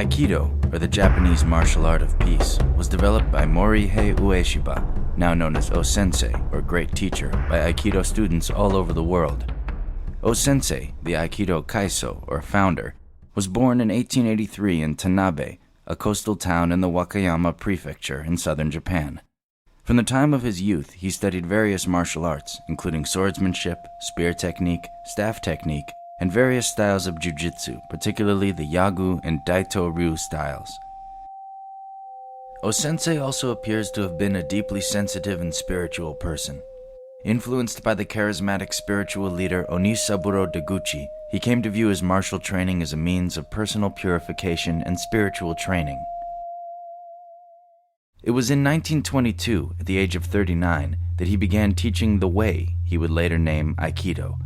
Aikido, or the Japanese martial art of peace, was developed by Morihei Ueshiba, now known as O-sensei, or Great Teacher, by Aikido students all over the world. O-sensei, the Aikido Kaiso, or founder, was born in 1883 in Tanabe, a coastal town in the Wakayama prefecture in southern Japan. From the time of his youth, he studied various martial arts, including swordsmanship, spear technique, staff technique, and various styles of jujitsu, particularly the Yagu and Daito-ryu styles. O-sensei also appears to have been a deeply sensitive and spiritual person. Influenced by the charismatic spiritual leader Onisaburo Deguchi, he came to view his martial training as a means of personal purification and spiritual training. It was in 1922, at the age of 39, that he began teaching the way he would later name Aikido.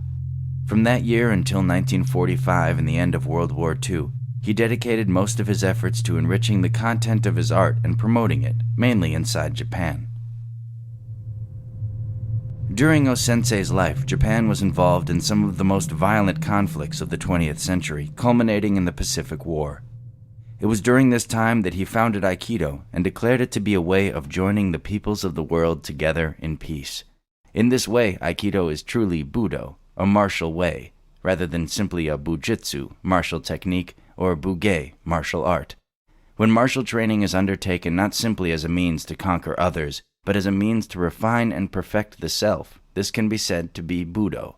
From that year until 1945 and the end of World War II, he dedicated most of his efforts to enriching the content of his art and promoting it, mainly inside Japan. During O-sensei's life, Japan was involved in some of the most violent conflicts of the 20th century, culminating in the Pacific War. It was during this time that he founded Aikido and declared it to be a way of joining the peoples of the world together in peace. In this way, Aikido is truly Budo, a martial way, rather than simply a bujitsu, martial technique, or buge, martial art. When martial training is undertaken not simply as a means to conquer others, but as a means to refine and perfect the self, this can be said to be Budo.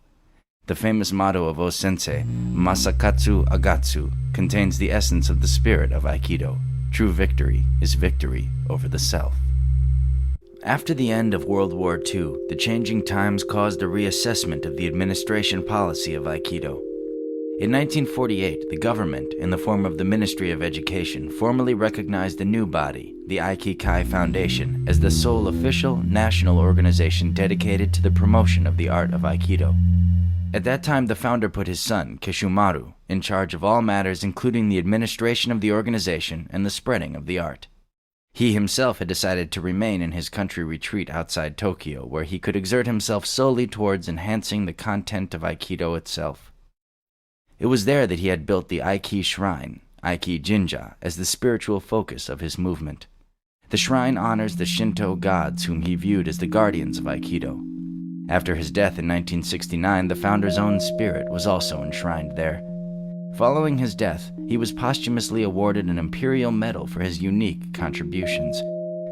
The famous motto of O-sensei, Masakatsu Agatsu, contains the essence of the spirit of Aikido. True victory is victory over the self. After the end of World War II, the changing times caused a reassessment of the administration policy of Aikido. In 1948, the government, in the form of the Ministry of Education, formally recognized a new body, the Aikikai Foundation, as the sole official national organization dedicated to the promotion of the art of Aikido. At that time, the founder put his son, Kishumaru, in charge of all matters including the administration of the organization and the spreading of the art. He himself had decided to remain in his country retreat outside Tokyo, where he could exert himself solely towards enhancing the content of Aikido itself. It was there that he had built the Aiki Shrine, Aiki Jinja, as the spiritual focus of his movement. The shrine honors the Shinto gods whom he viewed as the guardians of Aikido. After his death in 1969, the founder's own spirit was also enshrined there. Following his death, he was posthumously awarded an imperial medal for his unique contributions.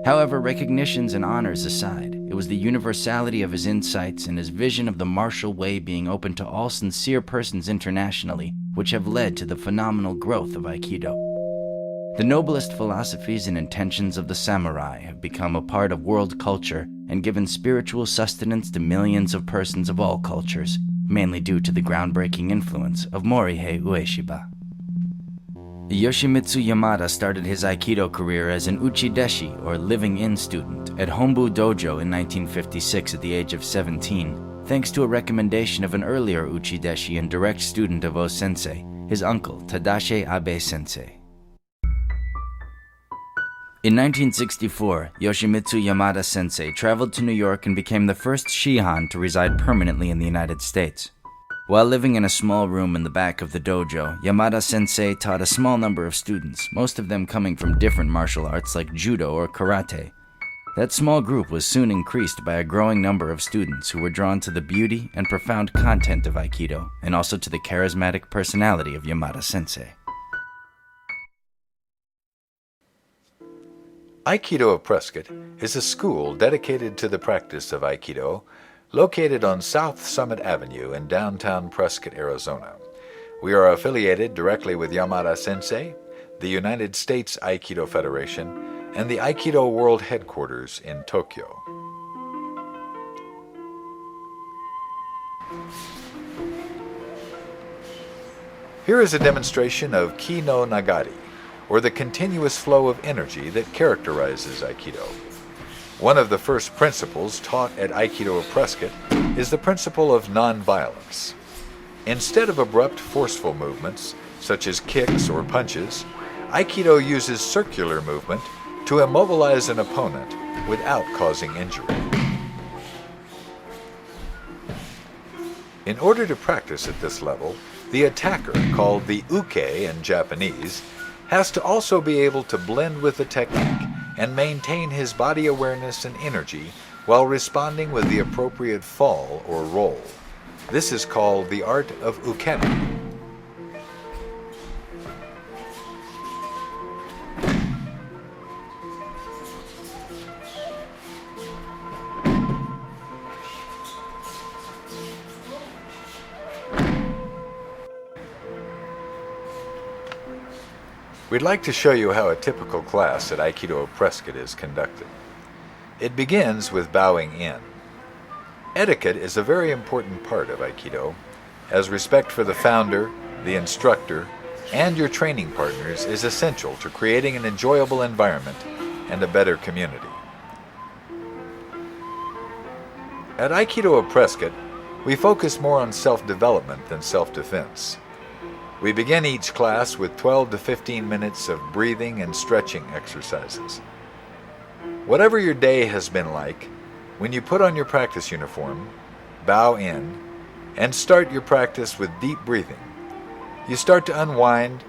However, recognitions and honors aside, it was the universality of his insights and his vision of the martial way being open to all sincere persons internationally which have led to the phenomenal growth of Aikido. The noblest philosophies and intentions of the samurai have become a part of world culture and given spiritual sustenance to millions of persons of all cultures, mainly due to the groundbreaking influence of Morihei Ueshiba. Yoshimitsu Yamada started his Aikido career as an uchideshi, or living-in student, at Hombu Dojo in 1956 at the age of 17, thanks to a recommendation of an earlier uchideshi and direct student of O-sensei, his uncle Tadashi Abe-sensei. In 1964, Yoshimitsu Yamada Sensei traveled to New York and became the first Shihan to reside permanently in the United States. While living in a small room in the back of the dojo, Yamada Sensei taught a small number of students, most of them coming from different martial arts like judo or karate. That small group was soon increased by a growing number of students who were drawn to the beauty and profound content of Aikido, and also to the charismatic personality of Yamada Sensei. Aikido of Prescott is a school dedicated to the practice of Aikido, located on South Summit Avenue in downtown Prescott, Arizona. We are affiliated directly with Yamada Sensei, the United States Aikido Federation, and the Aikido World Headquarters in Tokyo. Here is a demonstration of Ki no Nagari, or the continuous flow of energy that characterizes Aikido. One of the first principles taught at Aikido of Prescott is the principle of nonviolence. Instead of abrupt, forceful movements, such as kicks or punches, Aikido uses circular movement to immobilize an opponent without causing injury. In order to practice at this level, the attacker, called the uke in Japanese, has to also be able to blend with the technique and maintain his body awareness and energy while responding with the appropriate fall or roll. This is called the art of ukemi. We'd like to show you how a typical class at Aikido of Prescott is conducted. It begins with bowing in. Etiquette is a very important part of Aikido, as respect for the founder, the instructor, and your training partners is essential to creating an enjoyable environment and a better community. At Aikido of Prescott, we focus more on self-development than self-defense. We begin each class with 12 to 15 minutes of breathing and stretching exercises. Whatever your day has been like, when you put on your practice uniform, bow in, and start your practice with deep breathing, you start to unwind,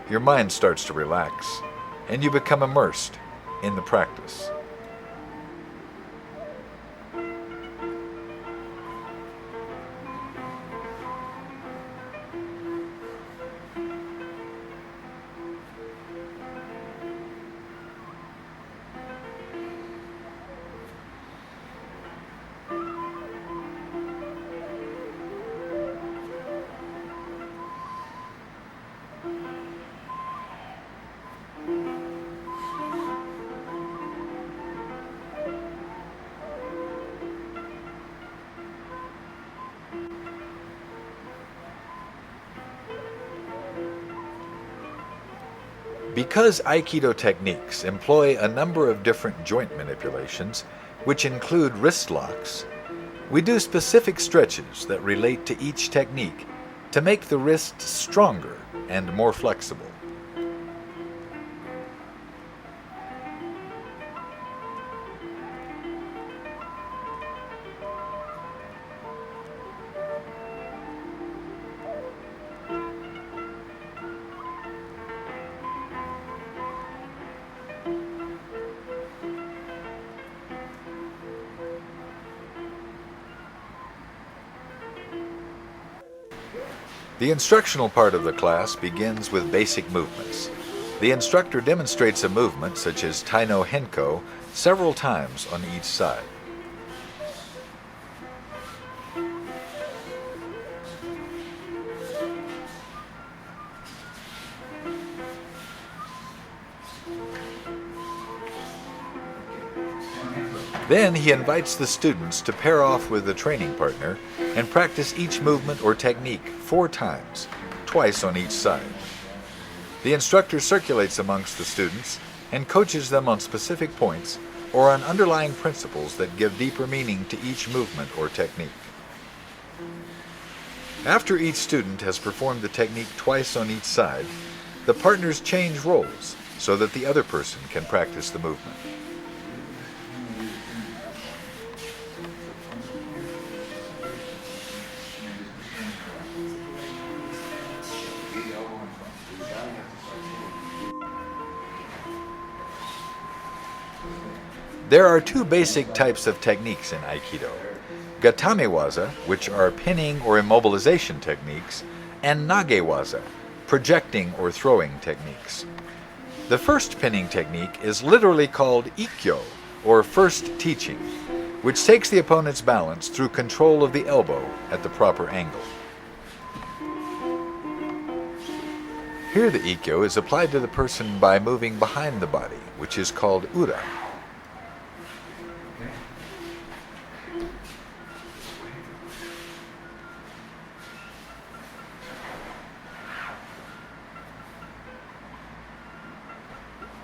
your mind starts to relax, and you become immersed in the practice. Because Aikido techniques employ a number of different joint manipulations, which include wrist locks, we do specific stretches that relate to each technique to make the wrists stronger and more flexible. The instructional part of the class begins with basic movements. The instructor demonstrates a movement such as Tai no Henko several times on each side. Then he invites the students to pair off with the training partner and practice each movement or technique 4 times, twice on each side. The instructor circulates amongst the students and coaches them on specific points or on underlying principles that give deeper meaning to each movement or technique. After each student has performed the technique twice on each side, the partners change roles so that the other person can practice the movement. There are 2 basic types of techniques in Aikido: Gatame-waza, which are pinning or immobilization techniques, and Nage-waza, projecting or throwing techniques. The first pinning technique is literally called Ikkyo, or first teaching, which takes the opponent's balance through control of the elbow at the proper angle. Here the Ikkyo is applied to the person by moving behind the body, which is called Ura.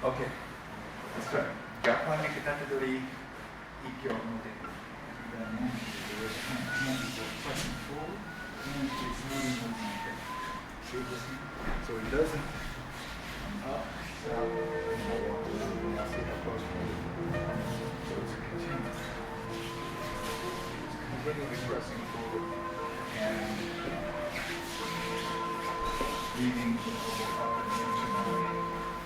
Okay, let's try. Gapan ni kita dari Ikkyo no te. So it doesn't up, down, and I see how close we are. So it's continuous. It's continually pressing forward and leading to the upper dimension.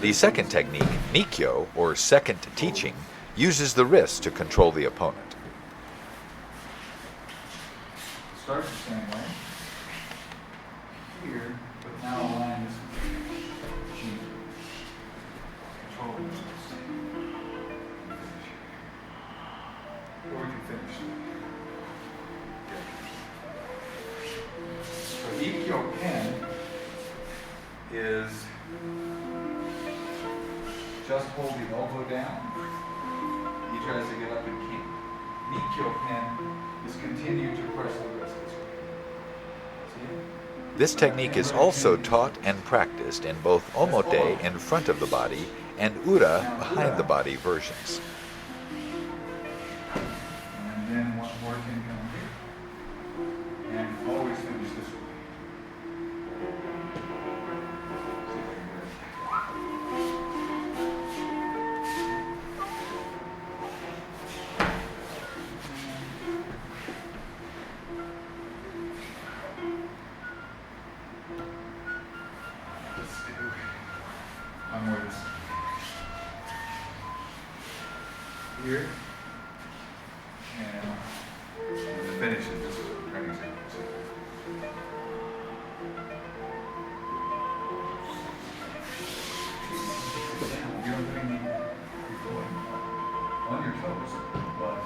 The second technique, Nikkyo, or second teaching, uses the wrist to control the opponent. Starts the same way. Here, but now align this G. Control this. Or we can finish it. So Ikkyo Pen is just hold the elbow down. He tries to get up and can't. Nikkyo Pen is continue to press the wrist this way. See? This technique is also taught and practiced in both Omote in front of the body and Ura behind the body versions. And then one more can come here. And always finish this way. See if I can get it. Let's do one more this here. And the finish is this is a training sequence. You don't think you're going on your toes, but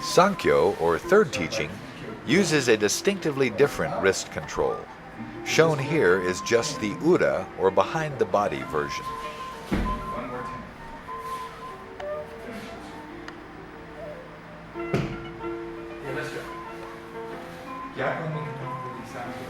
Sankyo, or third teaching, uses a distinctively different wrist control. Shown here is just the Ura, or behind the body version. one more time. Finish this. Yeah, let's go. Gyaku ni katapuri Sankyo.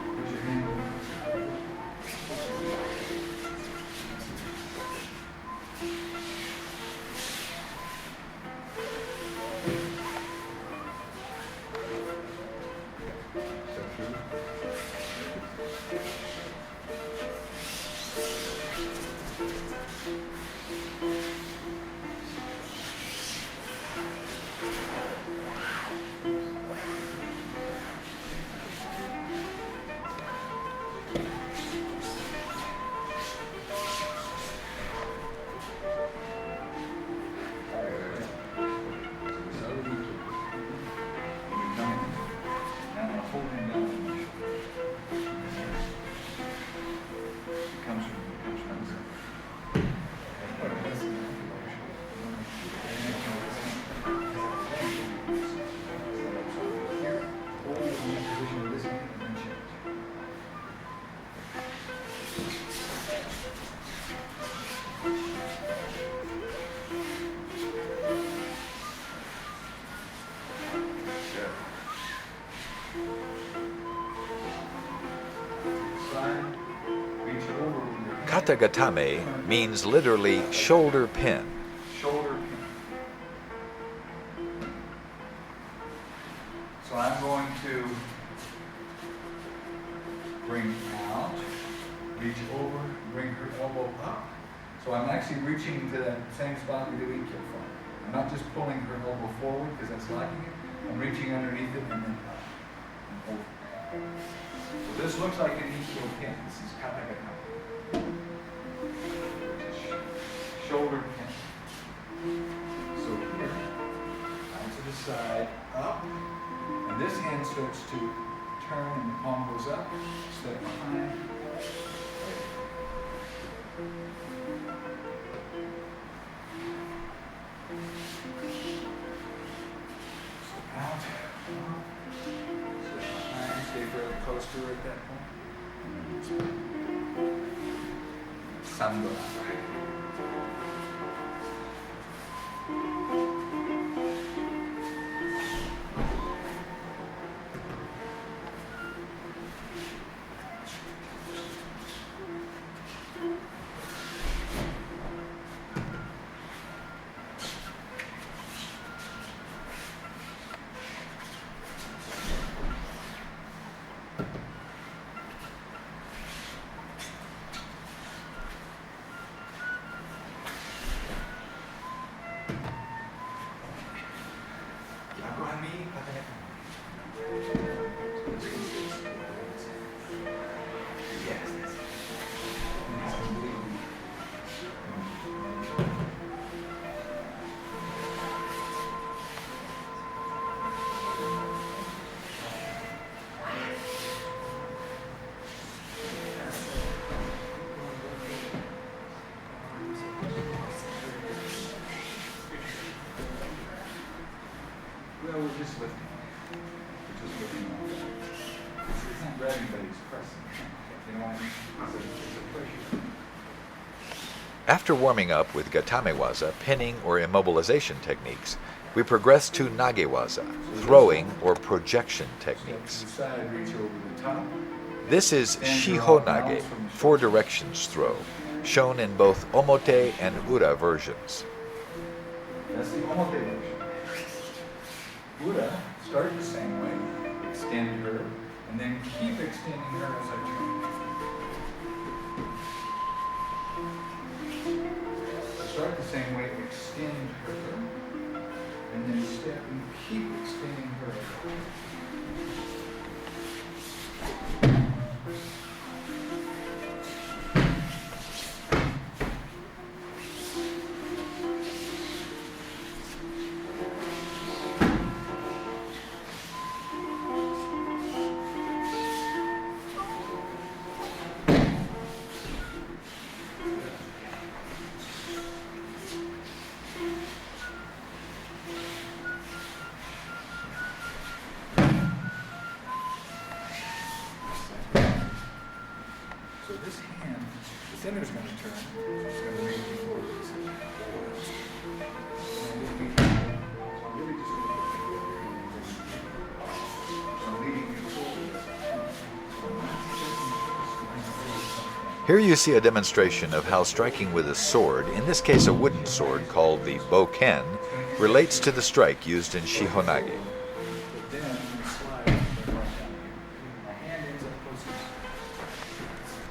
Put your hand over. Step through. Katagatame means literally shoulder pin. Shoulder pin. So I'm going to bring out, reach over, bring her elbow up. So I'm actually reaching to that same spot we do Ikkyo from. I'm not just pulling her elbow forward because that's locking it. I'm reaching underneath it and then up and over. So this looks like an Ikkyo pin. This is katakata. Shoulder pin. So here, down to the side, up, and this hand starts to turn and the palm goes up, step behind. Step out, step behind, stay fairly close to her at that point. Sando. Well, we're just lifting. We're just lifting off. It's not grabbing, but it's pressing. You know what I mean? It's a pressure. After warming up with gatame-waza, pinning or immobilization techniques, we progress to nage-waza, throwing or projection techniques. Step to the side, reach over the top. This is shiho-nage, 4 directions throw, shown in both omote and ura versions. That's the omote version. Ura, start the same way, extend her, and then keep extending her as I turn. Start the same way, extend her, and then step and keep extending her. So this hand, the center's going to turn. It's going to lean forward. Here you see a demonstration of how striking with a sword, in this case a wooden sword called the boken, relates to the strike used in shihonage.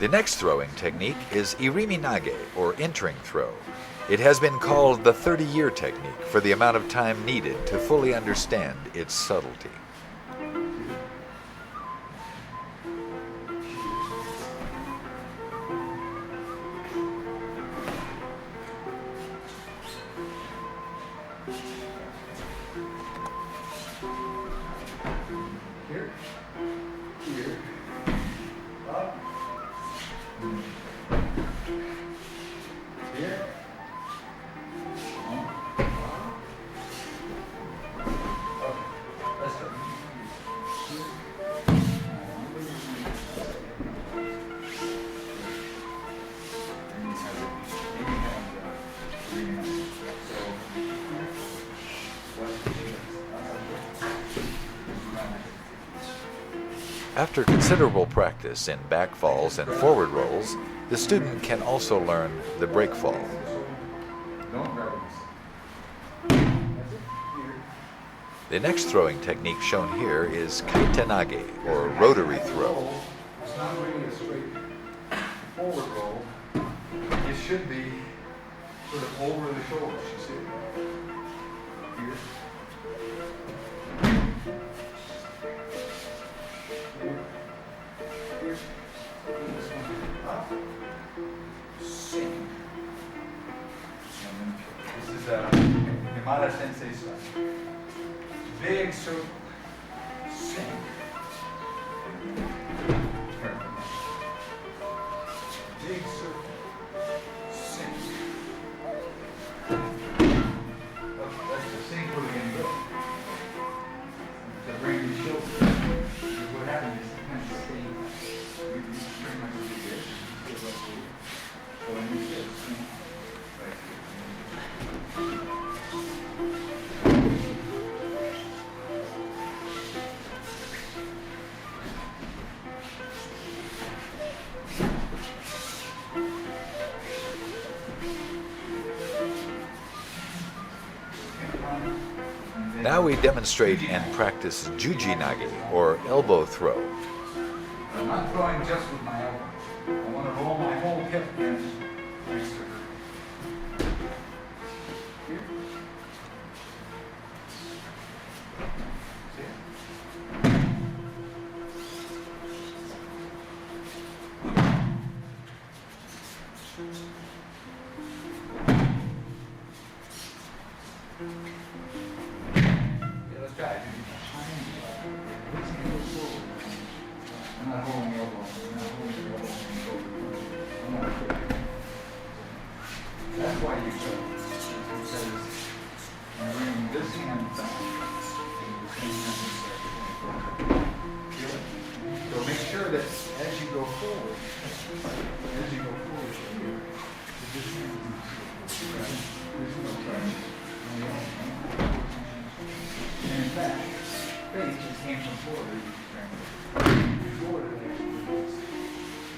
The next throwing technique is irimi-nage, or entering throw. It has been called the 30-year technique for the amount of time needed to fully understand its subtlety. Here, here, up, here, let's go. After considerable practice in back falls and forward rolls, the student can also learn the break fall. Don't grab this. That's it. Here. The next throwing technique shown here is kaitenage, or rotary throw. It's not really a straight forward roll. It should be sort of over the shoulders, you see? Here. Here. Yamada Sensei style. Big circle. Sink. Turn. Big circle. Sink. Okay, that's the sink we're going to go. To bring the shoulder. What happens is it kind of stays. You pretty much do this. So when you get a sink right here. Now we demonstrate and practice Juji-nage, or elbow throw. I'm not throwing just with my elbow. I want to roll my whole hip in next to her. Here. See it? Yeah, let's try it. I'm not holding the elbow. I'm not holding the elbow. I'm not afraid. That's why you go. Because I'm bringing this hand back. And the same hand feel it? So make sure that as you go forward, here, this hand is not there's no touch. And in fact, face just came from forward.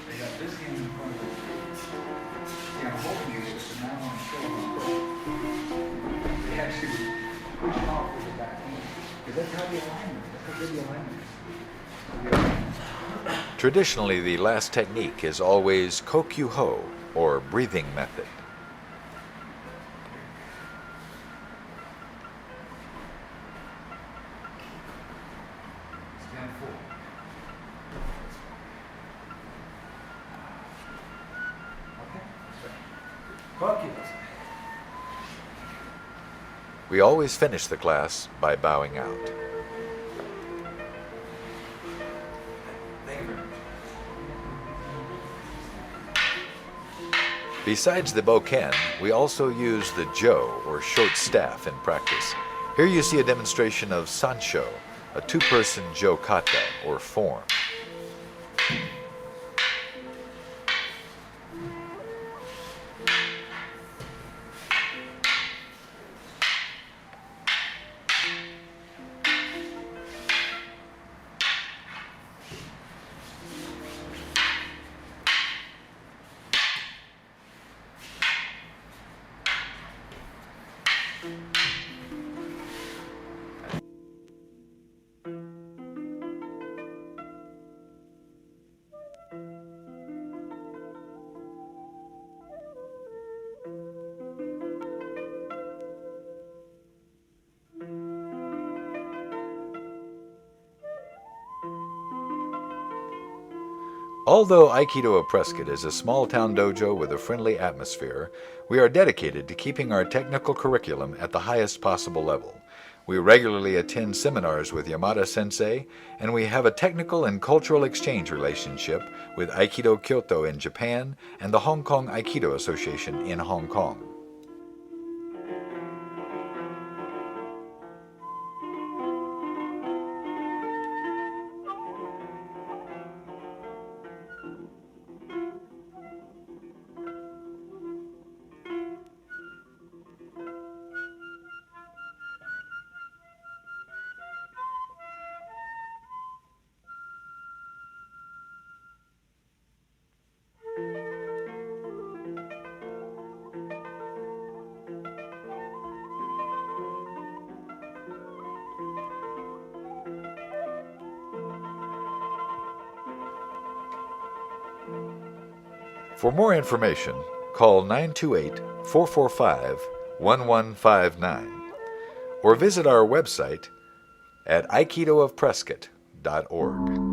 They got this hand in front of them. See, I'm holding you, so now I'm showing them. They actually push off with the back hand. Because that's how the alignment, that's how good the alignment is. Traditionally, the last technique is always kokyu-ho, or breathing method. Stand forward. We always finish the class by bowing out. Besides the bokken, we also use the jo, or short staff, in practice. Here you see a demonstration of sansho, a two-person jo kata, or form. Although Aikido of Prescott is a small-town dojo with a friendly atmosphere, we are dedicated to keeping our technical curriculum at the highest possible level. We regularly attend seminars with Yamada Sensei, and we have a technical and cultural exchange relationship with Aikido Kyoto in Japan and the Hong Kong Aikido Association in Hong Kong. For more information, call 928-445-1159 or visit our website at aikidoofprescott.org.